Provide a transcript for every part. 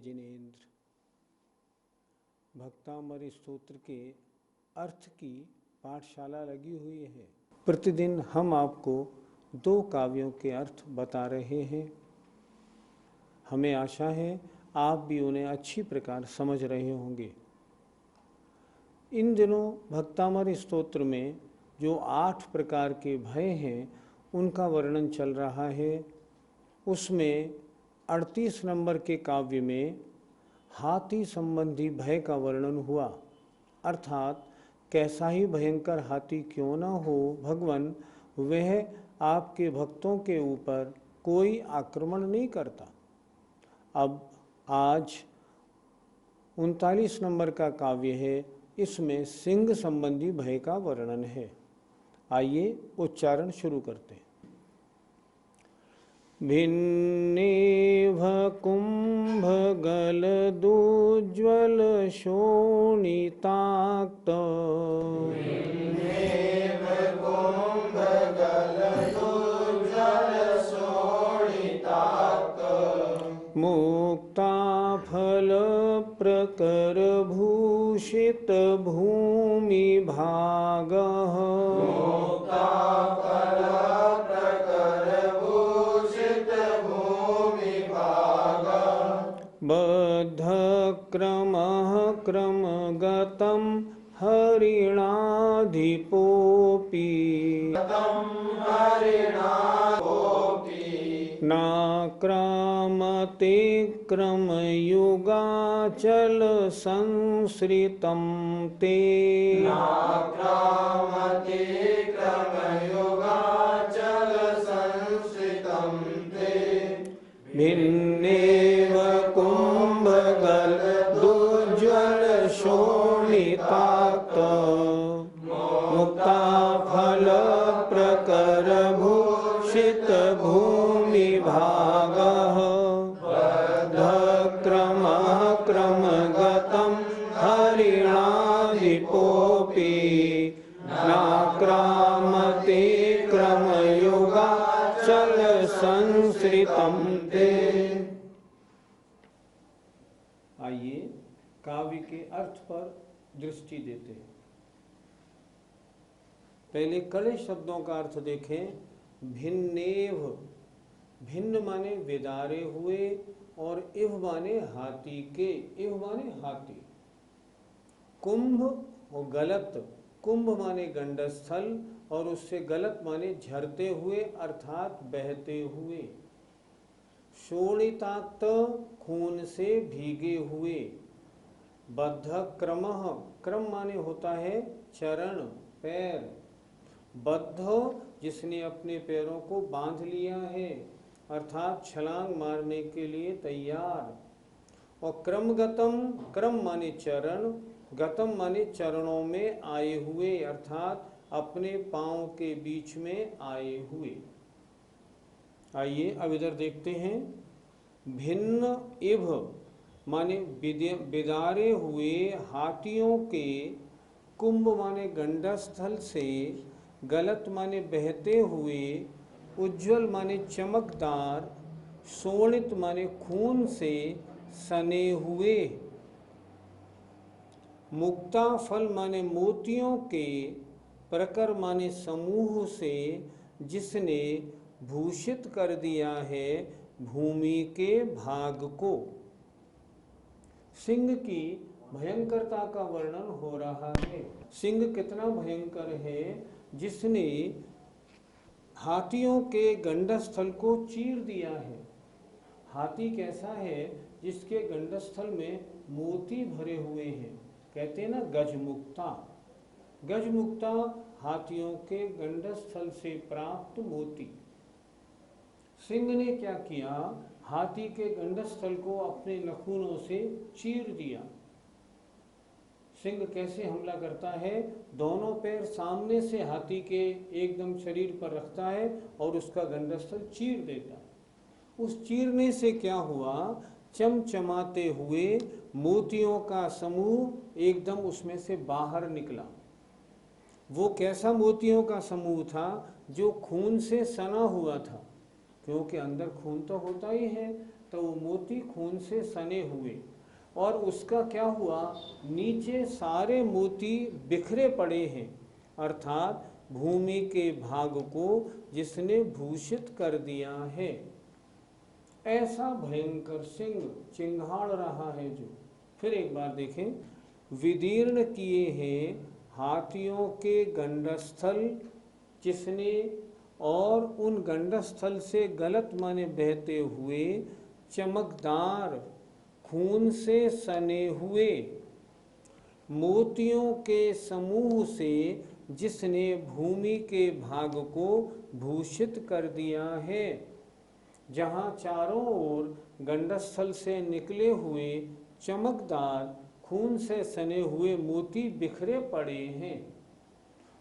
जिनेन्द्र। भक्तामर स्तोत्र के अर्थ की पाठशाला लगी हुई है। प्रतिदिन हम आपको 2 काव्यों के अर्थ बता रहे हैं। हमें आशा है आप भी उन्हें अच्छी प्रकार समझ रहे होंगे। इन दिनों भक्तामर स्तोत्र में जो 8 प्रकार के भय हैं उनका वर्णन चल रहा है। उसमें 38 नंबर के काव्य में हाथी संबंधी भय का वर्णन हुआ, अर्थात कैसा ही भयंकर हाथी क्यों न हो भगवान, वह आपके भक्तों के ऊपर कोई आक्रमण नहीं करता। अब आज 39 नंबर का काव्य है, इसमें सिंह संबंधी भय का वर्णन है। आइए उच्चारण शुरू करते हैं। भिन्नेव कुंभ गलदुज्ज्वल शोणिताक्त मुक्ता फल प्रकर भूषित भूमि भागः बद्ध क्रमः क्रमगतं हरिणाधिपोऽपि नाक्रामते क्रमयुगाचल संसृतं ते भिन्नेव कुम्भगलदुज्ज्वल शोणिताक्त मुक्ता फल प्रकर भूषित भूमि भागः बद्धक्रमः क्रमगतं हरिणाधिपोऽपि नाक्रामते क्रमयुगाचल संसृतं ते। आइए काव्य के अर्थ पर दृष्टि देते हैं। पहले कड़े शब्दों का अर्थ देखें। भिन्नेव, भिन्न माने विदारे हुए और इव माने हाथी के, इव माने हाथी। कुंभ और गलत, कुंभ माने गंडस्थल और उससे गलत माने झरते हुए अर्थात बहते हुए। शोणिताक्त खून से भीगे हुए। बद्ध क्रमः, क्रम माने होता है चरण, पैर। बद्ध जिसने अपने पैरों को बांध लिया है अर्थात छलांग मारने के लिए तैयार। और क्रमगतम, क्रम माने चरण, गतम माने चरणों में आए हुए अर्थात अपने पांव के बीच में आए हुए। आइए अब इधर देखते हैं। भिन्न इव माने बिदारे हुए हाथियों के, कुंभ माने गंडस्थल से, गलत माने बहते हुए, उज्ज्वल माने चमकदार, शोणित माने खून से सने हुए, मुक्ता फल माने मोतियों के, प्रकर माने समूह से, जिसने भूषित कर दिया है भूमि के भाग को। सिंह की भयंकरता का वर्णन हो रहा है। सिंह कितना भयंकर है, जिसने हाथियों के गंडस्थल को चीर दिया है। हाथी कैसा है, जिसके गंडस्थल में मोती भरे हुए हैं। कहते हैं ना गजमुक्ता, गजमुक्ता हाथियों के गंडस्थल से प्राप्त मोती। सिंह ने क्या किया, हाथी के गंडस्थल को अपने नखूनों से चीर दिया। सिंह कैसे हमला करता है, दोनों पैर सामने से हाथी के एकदम शरीर पर रखता है और उसका गंडस्थल चीर देता है। उस चीरने से क्या हुआ, चमचमाते हुए मोतियों का समूह एकदम उसमें से बाहर निकला। वो कैसा मोतियों का समूह था, जो खून से सना हुआ था, क्योंकि अंदर खून तो होता ही है। तो वो मोती खून से सने हुए, और उसका क्या हुआ, नीचे सारे मोती बिखरे पड़े हैं, अर्थात भूमि के भाग को जिसने भूषित कर दिया है। ऐसा भयंकर सिंह चिंगाड़ रहा है जो। फिर एक बार देखें, विदीर्ण किए हैं हाथियों के गंडस्थल जिसने, और उन गंडस्थल से गलत माने बहते हुए चमकदार खून से सने हुए मोतियों के समूह से जिसने भूमि के भाग को भूषित कर दिया है। जहाँ चारों ओर गंडस्थल से निकले हुए चमकदार खून से सने हुए मोती बिखरे पड़े हैं।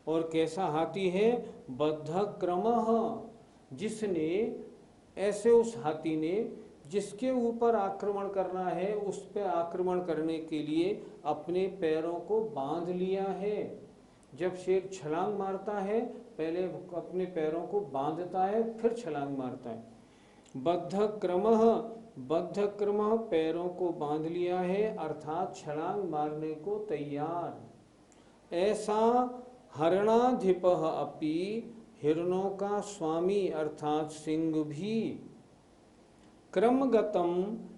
और कैसा हाथी है, बद्धक्रमः, जिसने, ऐसे उस हाथी ने जिसके ऊपर आक्रमण करना है उस पर आक्रमण करने के लिए अपने पैरों को बांध लिया है। जब शेर छलांग मारता है पहले अपने पैरों को बांधता है फिर छलांग मारता है। बद्धक्रमः, बद्धक्रमः पैरों को बांध लिया है अर्थात छलांग मारने को तैयार। ऐसा हरणाधिपः अपि, हिरणों का स्वामी अर्थात सिंह भी, क्रमगतम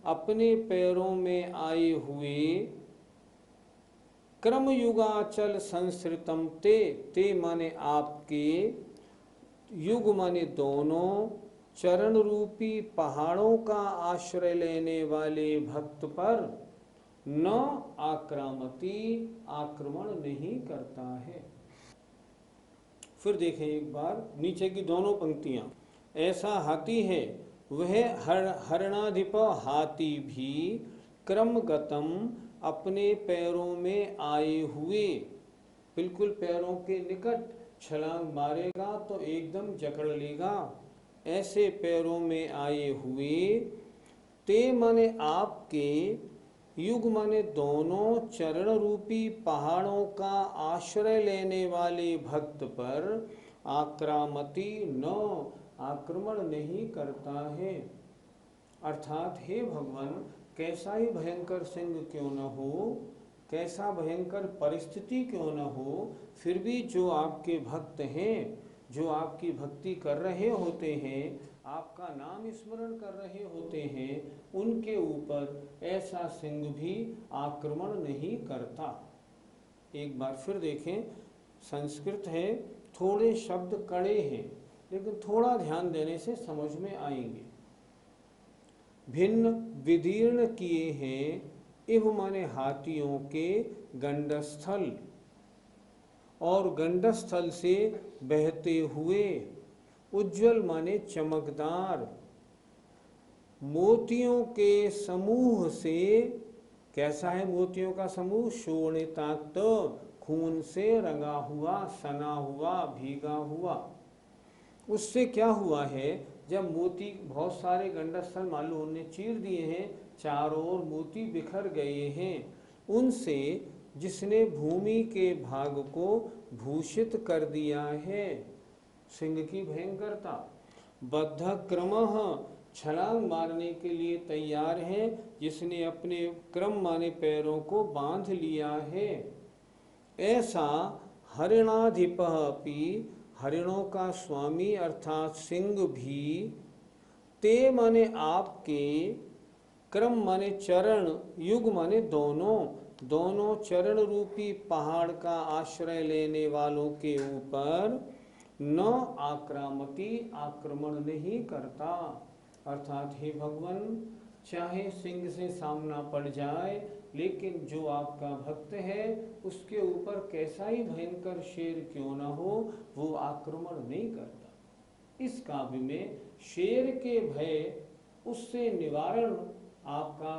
अपने पैरों में आए हुए, क्रमयुगाचल संसृतम ते, ते माने आपके, युग माने दोनों, चरण रूपी पहाड़ों का आश्रय लेने वाले भक्त पर न आक्रामती, आक्रमण नहीं करता है। फिर देखें एक बार नीचे की दोनों पंक्तियां। ऐसा हाथी है वह हरणाधिप हाथी भी, क्रमगतम अपने पैरों में आए हुए, बिल्कुल पैरों के निकट छलांग मारेगा तो एकदम जकड़ लेगा, ऐसे पैरों में आए हुए, ते माने आपके, युग माने दोनों, चरण रूपी पहाड़ों का आश्रय लेने वाले भक्त पर आक्रामती, न आक्रमण नहीं करता है। अर्थात हे भगवान, कैसा ही भयंकर सिंह क्यों न हो, कैसा भयंकर परिस्थिति क्यों न हो, फिर भी जो आपके भक्त हैं, जो आपकी भक्ति कर रहे होते हैं, आपका नाम स्मरण कर रहे होते हैं, उनके ऊपर ऐसा सिंह भी आक्रमण नहीं करता। एक बार फिर देखें, संस्कृत है, थोड़े शब्द कड़े हैं लेकिन थोड़ा ध्यान देने से समझ में आएंगे। भिन्न विदीर्ण किए हैं, इव माने हाथियों के गंडस्थल, और गंडस्थल से बहते हुए, उज्जवल माने चमकदार, मोतियों के समूह से, कैसा है मोतियों का समूह, शोणिताक्त, खून से रंगा हुआ, सना हुआ, भीगा हुआ। उससे क्या हुआ है, जब मोती बहुत सारे गंडस्थल मान लो उन्हें चीर दिए हैं, चारों ओर मोती बिखर गए हैं, उनसे जिसने भूमि के भाग को भूषित कर दिया है। सिंह की भयंकरता। बद्धक्रमः, छलांग मारने के लिए तैयार है, जिसने अपने क्रम माने पैरों को बांध लिया है। ऐसा हरिणाधिपः अपि, हरिणों का स्वामी अर्थात सिंह भी, ते माने आपके, क्रम माने चरण, युग माने दोनों, दोनों चरण रूपी पहाड़ का आश्रय लेने वालों के ऊपर न आक्रामती, आक्रमण नहीं करता। अर्थात हे भगवान, चाहे सिंह से सामना पड़ जाए लेकिन जो आपका भक्त है उसके ऊपर कैसा ही भयंकर शेर क्यों ना हो, वो आक्रमण नहीं करता। इस काव्य में शेर के भय, उससे निवारण आपका,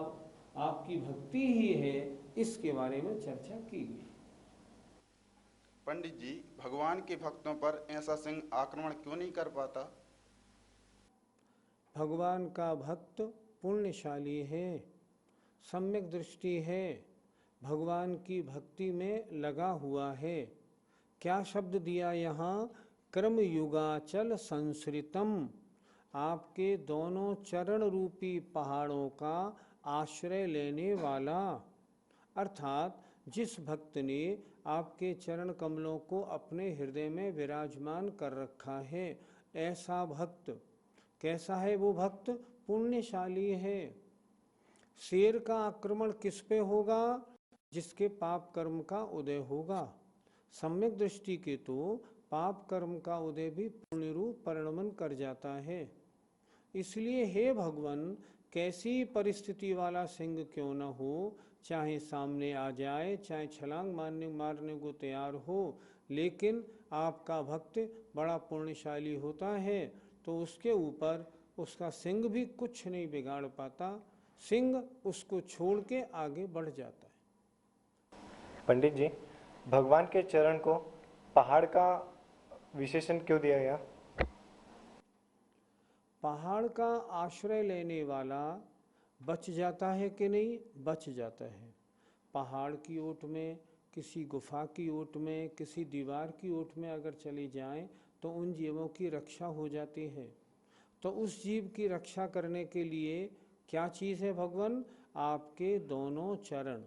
आपकी भक्ति ही है, इसके बारे में चर्चा की गई। पंडित जी, भगवान के भक्तों पर ऐसा सिंह आक्रमण क्यों नहीं कर पाता? भगवान का भक्त पुण्यशाली है, सम्यक दृष्टि है, भगवान की भक्ति में लगा हुआ है। क्या शब्द दिया यहाँ, क्रम युगाचल संसृतम, आपके दोनों चरण रूपी पहाड़ों का आश्रय लेने वाला, अर्थात जिस भक्त ने आपके चरण कमलों को अपने हृदय में विराजमान कर रखा है, ऐसा भक्त कैसा है? वो भक्त पुण्यशाली है। शेर का आक्रमण किस पे होगा? जिसके पाप कर्म का उदय होगा। सम्यक दृष्टि के तो पाप कर्म का उदय भी पुण्य रूप परिणमन कर जाता है। इसलिए हे भगवान, कैसी परिस्थिति वाला सिंह क्यों न हो, चाहे सामने आ जाए, चाहे छलांग मारने को तैयार हो, लेकिन आपका भक्त बड़ा पुण्यशाली होता है, तो उसके ऊपर उसका सिंह भी कुछ नहीं बिगाड़ पाता। सिंह उसको छोड़ के आगे बढ़ जाता है। पंडित जी, भगवान के चरण को पहाड़ का विशेषण क्यों दिया गया? पहाड़ का आश्रय लेने वाला बच जाता है कि नहीं? बच जाता है। पहाड़ की ओट में, किसी गुफा की ओट में, किसी दीवार की ओट में अगर चले जाएं तो उन जीवों की रक्षा हो जाती है। तो उस जीव की रक्षा करने के लिए क्या चीज़ है भगवान? आपके दोनों चरण।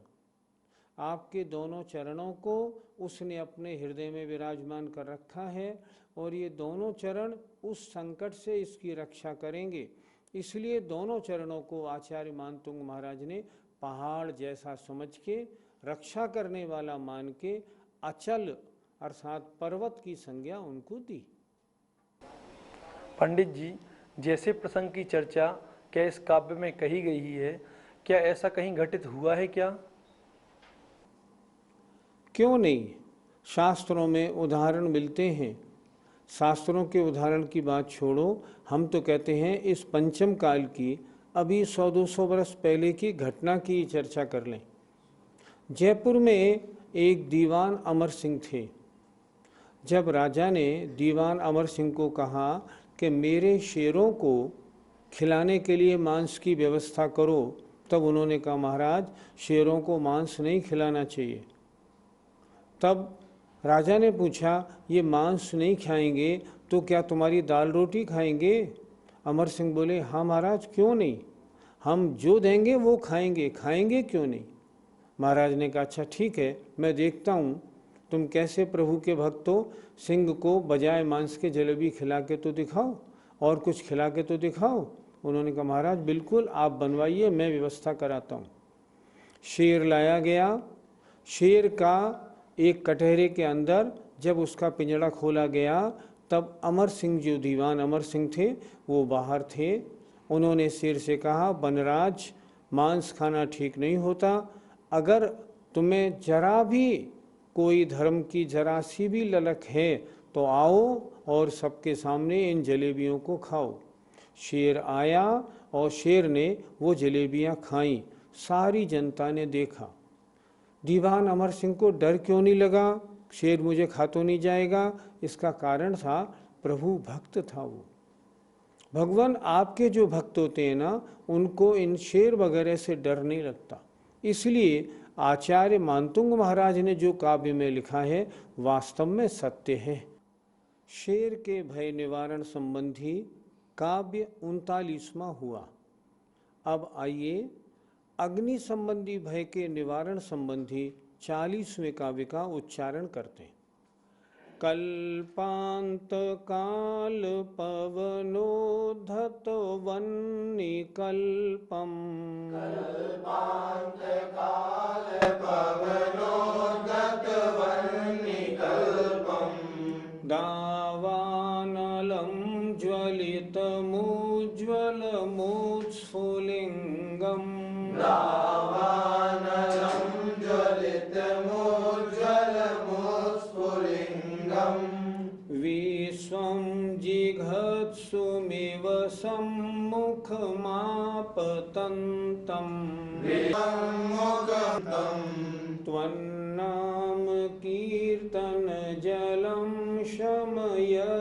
आपके दोनों चरणों को उसने अपने हृदय में विराजमान कर रखा है, और ये दोनों चरण उस संकट से इसकी रक्षा करेंगे। इसलिए दोनों चरणों को आचार्य मानतुंग महाराज ने पहाड़ जैसा समझ के, रक्षा करने वाला मान के, अचल अर्थात पर्वत की संज्ञा उनको दी। पंडित जी, जैसे प्रसंग की चर्चा क्या इस काव्य में कही गई है, क्या ऐसा कहीं घटित हुआ है क्या? क्यों नहीं, शास्त्रों में उदाहरण मिलते हैं। शास्त्रों के उदाहरण की बात छोड़ो, हम तो कहते हैं इस पंचम काल की, अभी 100-200 वर्ष पहले की घटना की चर्चा कर लें। जयपुर में एक दीवान अमर सिंह थे। जब राजा ने दीवान अमर सिंह को कहा कि मेरे शेरों को खिलाने के लिए मांस की व्यवस्था करो, तब उन्होंने कहा महाराज, शेरों को मांस नहीं खिलाना चाहिए। तब राजा ने पूछा, ये मांस नहीं खाएंगे तो क्या तुम्हारी दाल रोटी खाएंगे? अमर सिंह बोले, हाँ महाराज, क्यों नहीं, हम जो देंगे वो खाएंगे, खाएंगे क्यों नहीं। महाराज ने कहा, अच्छा ठीक है, मैं देखता हूँ तुम कैसे प्रभु के भक्त हो, सिंह को बजाय मांस के जलेबी खिला के तो दिखाओ, और कुछ खिला के तो दिखाओ। उन्होंने कहा महाराज बिल्कुल, आप बनवाइए, मैं व्यवस्था कराता हूँ। शेर लाया गया। शेर का एक कटहरे के अंदर जब उसका पिंजड़ा खोला गया, तब अमर सिंह, जो दीवान अमर सिंह थे, वो बाहर थे। उन्होंने शेर से कहा, बनराज, मांस खाना ठीक नहीं होता, अगर तुम्हें जरा भी कोई धर्म की जरा सी भी ललक है तो आओ और सबके सामने इन जलेबियों को खाओ। शेर आया और शेर ने वो जलेबियां खाईं। सारी जनता ने देखा। दीवान अमर सिंह को डर क्यों नहीं लगा, शेर मुझे खा तो नहीं जाएगा? इसका कारण था प्रभु भक्त था वो। भगवान आपके जो भक्त होते हैं ना, उनको इन शेर वगैरह से डर नहीं लगता। इसलिए आचार्य मानतुंग महाराज ने जो काव्य में लिखा है वास्तव में सत्य है। शेर के भय निवारण संबंधी काव्य 39वां हुआ। अब आइए अग्नि संबंधी भय के निवारण संबंधी 40वें काव्य का उच्चारण करते हैं। कल्पांत काल पवनोद्धत वह्निकल्पम, कल्पांत काल पवनोद्धत वह्निकल्पम, दावानलं ज्वलितमुज्ज्वलमुत्स्फुलिंगम्, दावानलं ज्वलितमुज्ज्वलमुत्स्फुलिंगम्, विश्वं जिघत्सुमिव सम्मुखमापतन्तम्, त्वन्नाम कीर्तन जलं शमयत्यशेषम्,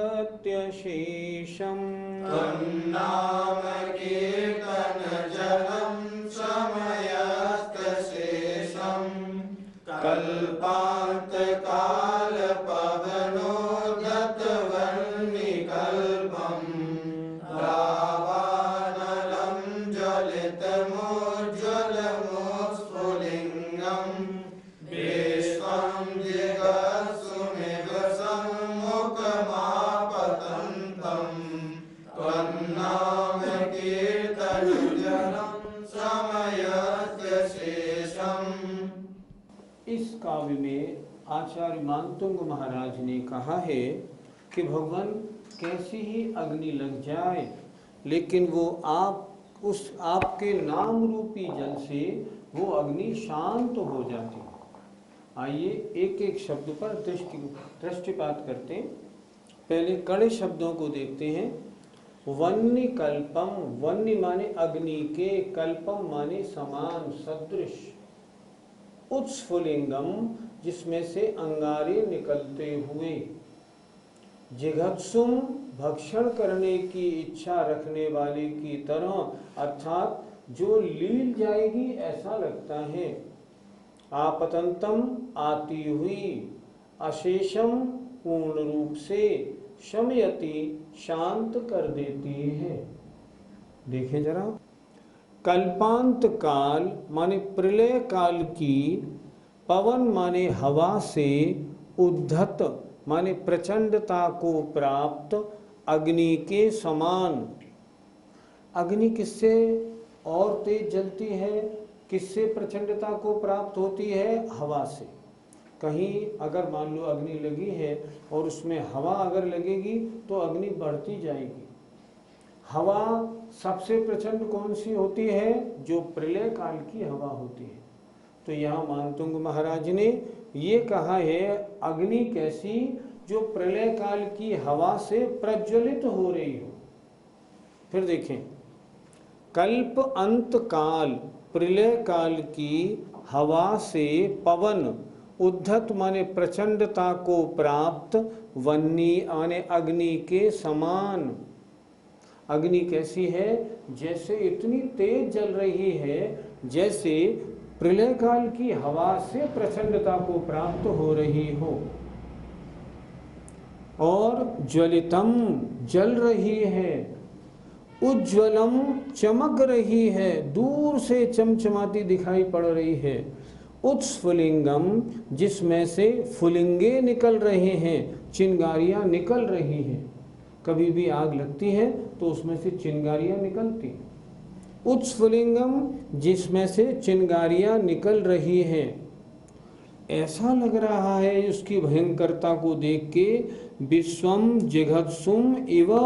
त्वन्नाम कीर्तन जलं शमयत्यशेषम्, कल्पांत काल पवनोद्धत वह्निकल्पम्, त्वन्नाम कीर्तन जलम समयस्य शेषम। इस काव्य में आचार्य मानतुंग महाराज ने कहा है कि भगवान कैसी ही अग्नि लग जाए लेकिन वो आपके नाम रूपी जल से वो अग्नि शांत हो जाती है। आइए एक एक शब्द पर दृष्टिपात करते हैं। पहले कड़े शब्दों को देखते हैं। वन्य कल्पम, वन्य माने अग्नि के, कल्पम माने समान सदृश, उत्स्फुलिंगम जिसमें से अंगारे निकलते हुए, जिघत्सुम भक्षण करने की इच्छा रखने वाले की तरह अर्थात जो लील जाएगी ऐसा लगता है। आपतंतम आती हुई, अशेषम पूर्ण रूप से, शमयति शांत कर देती है। देखें जरा, कल्पांत काल माने प्रलय काल की, पवन माने हवा से, उद्धत माने प्रचंडता को प्राप्त, अग्नि के समान। अग्नि किससे और तेज जलती है, किससे प्रचंडता को प्राप्त होती है? हवा से। कहीं अगर मान लो अग्नि लगी है और उसमें हवा अगर लगेगी तो अग्नि बढ़ती जाएगी। हवा सबसे प्रचंड कौन सी होती है? जो प्रलय काल की हवा होती है। तो यहाँ मानतुंग महाराज ने ये कहा है अग्नि कैसी? जो प्रलय काल की हवा से प्रज्वलित हो रही हो। फिर देखें, कल्प अंत काल प्रलय काल की हवा से पवन, उद्धत माने प्रचंडता को प्राप्त, वन्नी माने अग्नि के समान। अग्नि कैसी है? जैसे इतनी तेज जल रही है जैसे प्रलय काल की हवा से प्रचंडता को प्राप्त हो रही हो। और ज्वलितम जल रही है, उज्ज्वलम चमक रही है, दूर से चमचमाती दिखाई पड़ रही है। उत्स्फुलिंगम जिसमें से फुलिंगे निकल रहे हैं, चिंगारियां निकल रही हैं। कभी भी आग लगती है तो उसमें से चिंगारियां निकलती हैं। उत्स्फुलिंगम जिसमें से चिंगारियां निकल रही हैं। ऐसा लग रहा है उसकी भयंकरता को देख के, विश्वम जिघत्सुम इव,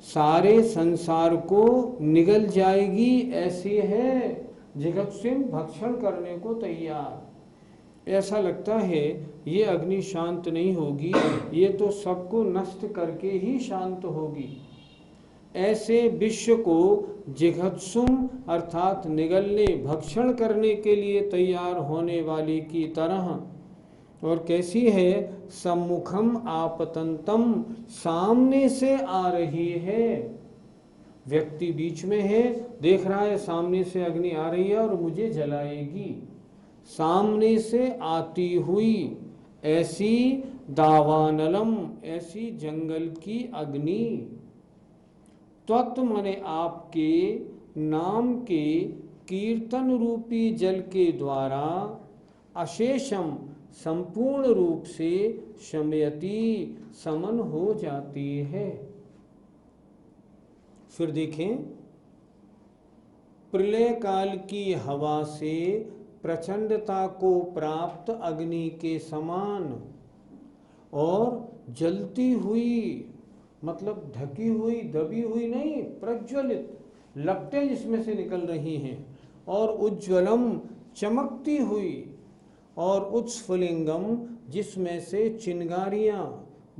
सारे संसार को निगल जाएगी ऐसी है। जिघत्सुम भक्षण करने को तैयार। ऐसा लगता है ये अग्नि शांत नहीं होगी, ये तो सबको नष्ट करके ही शांत होगी। ऐसे विश्व को जिघत्सुम अर्थात निगलने, भक्षण करने के लिए तैयार होने वाली की तरह। और कैसी है? सम्मुखम आपतंतम, सामने से आ रही है। व्यक्ति बीच में है, देख रहा है सामने से अग्नि आ रही है और मुझे जलाएगी। सामने से आती हुई ऐसी दावानलम, ऐसी जंगल की अग्नि। त्वत् माने आपके नाम के कीर्तन रूपी जल के द्वारा, अशेषम संपूर्ण रूप से, शमयति समन हो जाती है। फिर देखें, प्रलय काल की हवा से प्रचंडता को प्राप्त अग्नि के समान, और जलती हुई मतलब ढकी हुई, दबी हुई नहीं, प्रज्वलित, लपटें जिसमें से निकल रही हैं। और उज्ज्वलम चमकती हुई, और उत्स्फुलिंगम जिसमें से चिंगारियां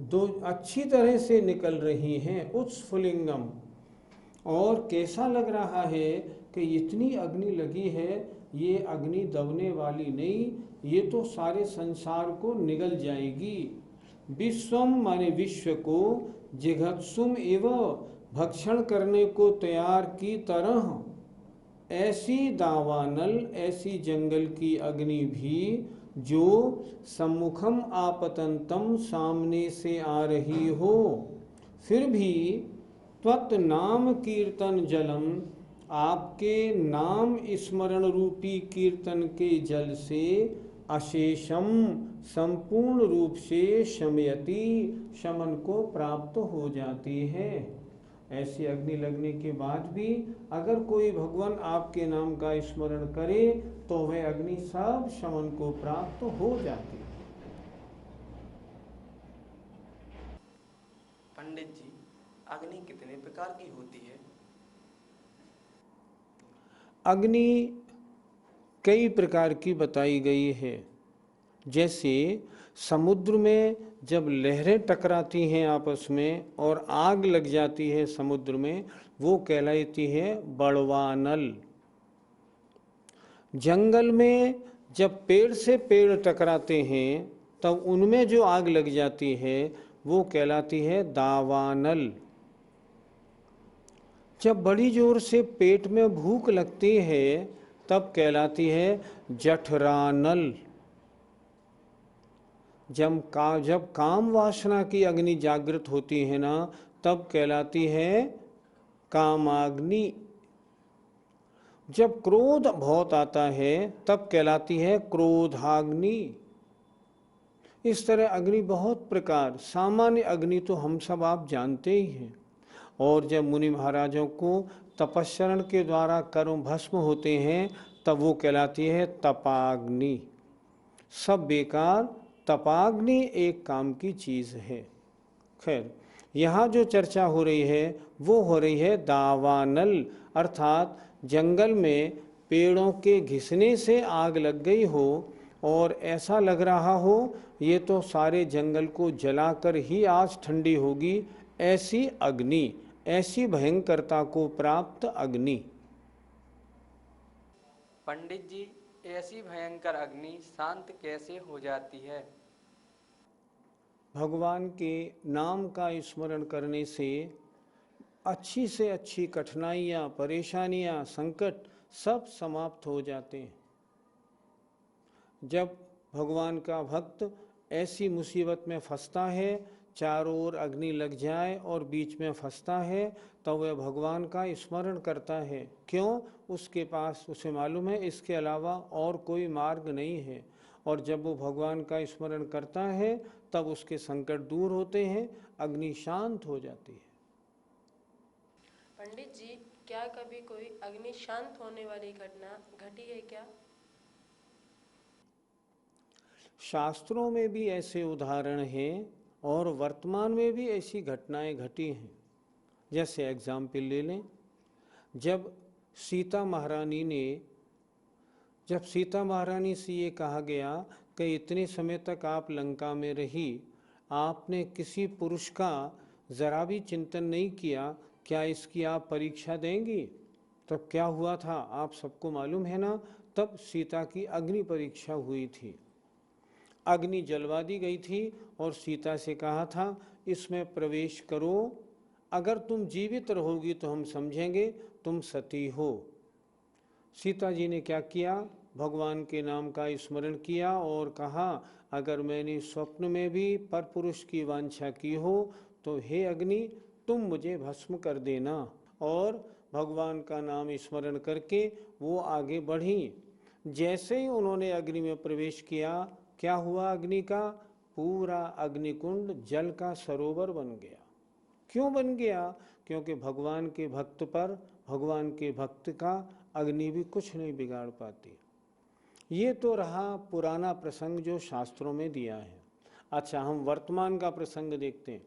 दो अच्छी तरह से निकल रही हैं, उत्स्फुलिंगम। और कैसा लग रहा है कि इतनी अग्नि लगी है, ये अग्नि दबने वाली नहीं, ये तो सारे संसार को निगल जाएगी। विश्वम माने विश्व को, जिघत्सुम एव भक्षण करने को तैयार की तरह, ऐसी दावानल, ऐसी जंगल की अग्नि भी जो सम्मुखम आपतंतम, सामने से आ रही हो। फिर भी त्वत् नाम कीर्तन जलम, आपके नाम स्मरण रूपी कीर्तन के जल से, अशेषम संपूर्ण रूप से शमयति शमन को प्राप्त हो जाती है। ऐसी अग्नि लगने के बाद भी अगर कोई भगवान आपके नाम का स्मरण करे तो वह अग्नि सब शमन को प्राप्त हो जाती है। पंडित जी, अग्नि कितने प्रकार की होती है? अग्नि कई प्रकार की बताई गई है। जैसे समुद्र में जब लहरें टकराती हैं आपस में और आग लग जाती है समुद्र में, वो कहलाती है बड़वानल। जंगल में जब पेड़ से पेड़ टकराते हैं तब उनमें जो आग लग जाती है वो कहलाती है दावानल। जब बड़ी जोर से पेट में भूख लगती है तब कहलाती है जठरानल। जब काम वासना की अग्नि जागृत होती है ना, तब कहलाती है कामाग्नि। जब क्रोध बहुत आता है तब कहलाती है क्रोधाग्नि। इस तरह अग्नि बहुत प्रकार, सामान्य अग्नि तो हम सब आप जानते ही हैं। और जब मुनि महाराजों को तपस्सरण के द्वारा कर्म भस्म होते हैं तब वो कहलाती है तपाग्नि। सब बेकार, तपाग्नि एक काम की चीज है। खैर, यहाँ जो चर्चा हो रही है वो हो रही है दावानल, अर्थात जंगल में पेड़ों के घिसने से आग लग गई हो और ऐसा लग रहा हो ये तो सारे जंगल को जलाकर ही आज ठंडी होगी, ऐसी अग्नि, ऐसी भयंकरता को प्राप्त अग्नि। पंडित जी, ऐसी भयंकर अग्नि शांत कैसे हो जाती है? भगवान के नाम का स्मरण करने से अच्छी कठिनाइयाँ, परेशानियाँ, संकट सब समाप्त हो जाते हैं। जब भगवान का भक्त ऐसी मुसीबत में फंसता है, चारों ओर अग्नि लग जाए और बीच में फंसता है, तो वह भगवान का स्मरण करता है। क्यों? उसके पास, उसे मालूम है इसके अलावा और कोई मार्ग नहीं है। और जब वो भगवान का स्मरण करता है तब उसके संकट दूर होते हैं, अग्नि शांत हो जाती है। पंडित जी, क्या कभी कोई अग्नि शांत होने वाली घटना घटी है क्या? शास्त्रों में भी ऐसे उदाहरण हैं और वर्तमान में भी ऐसी घटनाएं घटी हैं। जैसे एग्जाम्पल ले लें, जब सीता महारानी से ये कहा गया कि इतने समय तक आप लंका में रही, आपने किसी पुरुष का जरा भी चिंतन नहीं किया, क्या इसकी आप परीक्षा देंगी? तब क्या हुआ था आप सबको मालूम है ना। तब सीता की अग्नि परीक्षा हुई थी, अग्नि जलवा दी गई थी और सीता से कहा था इसमें प्रवेश करो, अगर तुम जीवित रहोगी तो हम समझेंगे तुम सती हो। सीता जी ने क्या किया? भगवान के नाम का स्मरण किया और कहा अगर मैंने स्वप्न में भी परपुरुष की वांछा की हो तो हे अग्नि तुम मुझे भस्म कर देना। और भगवान का नाम स्मरण करके वो आगे बढ़ी। जैसे ही उन्होंने अग्नि में प्रवेश किया, क्या हुआ? अग्नि का पूरा अग्निकुंड जल का सरोवर बन गया। क्यों बन गया? क्योंकि भगवान के भक्त पर, भगवान के भक्त का अग्नि भी कुछ नहीं बिगाड़ पाती। ये तो रहा पुराना प्रसंग जो शास्त्रों में दिया है। अच्छा, हम वर्तमान का प्रसंग देखते हैं।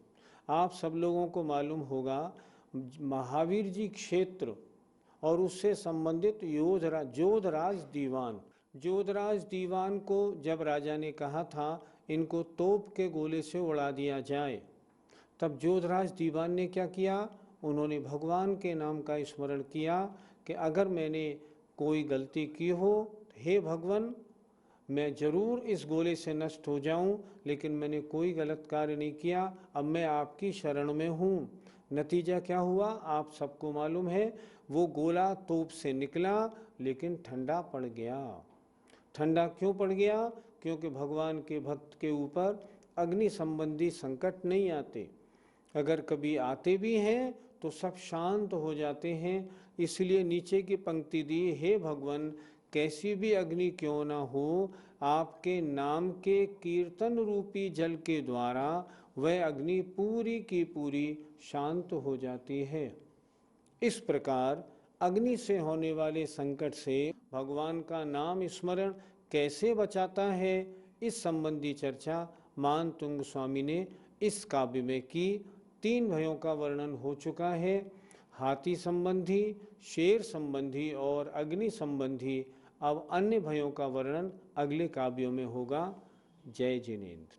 आप सब लोगों को मालूम होगा महावीर जी क्षेत्र और उससे संबंधित जोधराज दीवान को जब राजा ने कहा था इनको तोप के गोले से उड़ा दिया जाए, तब जोधराज दीवान ने क्या किया? उन्होंने भगवान के नाम का स्मरण किया कि अगर मैंने कोई गलती की हो, हे भगवान मैं जरूर इस गोले से नष्ट हो जाऊं, लेकिन मैंने कोई गलत कार्य नहीं किया, अब मैं आपकी शरण में हूँ। नतीजा क्या हुआ आप सबको मालूम है, वो गोला तोप से निकला लेकिन ठंडा पड़ गया। ठंडा क्यों पड़ गया? क्योंकि भगवान के भक्त के ऊपर अग्नि संबंधी संकट नहीं आते, अगर कभी आते भी हैं तो सब शांत हो जाते हैं। इसलिए नीचे की पंक्ति दी, हे भगवान कैसी भी अग्नि क्यों न हो, आपके नाम के कीर्तन रूपी जल के द्वारा वह अग्नि पूरी की पूरी शांत हो जाती है। इस प्रकार अग्नि से होने वाले संकट से भगवान का नाम स्मरण कैसे बचाता है, इस संबंधी चर्चा मानतुंग स्वामी ने इस काव्य में की। 3 भयों का वर्णन हो चुका है, हाथी संबंधी, शेर संबंधी और अग्नि संबंधी। अब अन्य भयों का वर्णन अगले काव्यों में होगा। जय जिनेंद्र।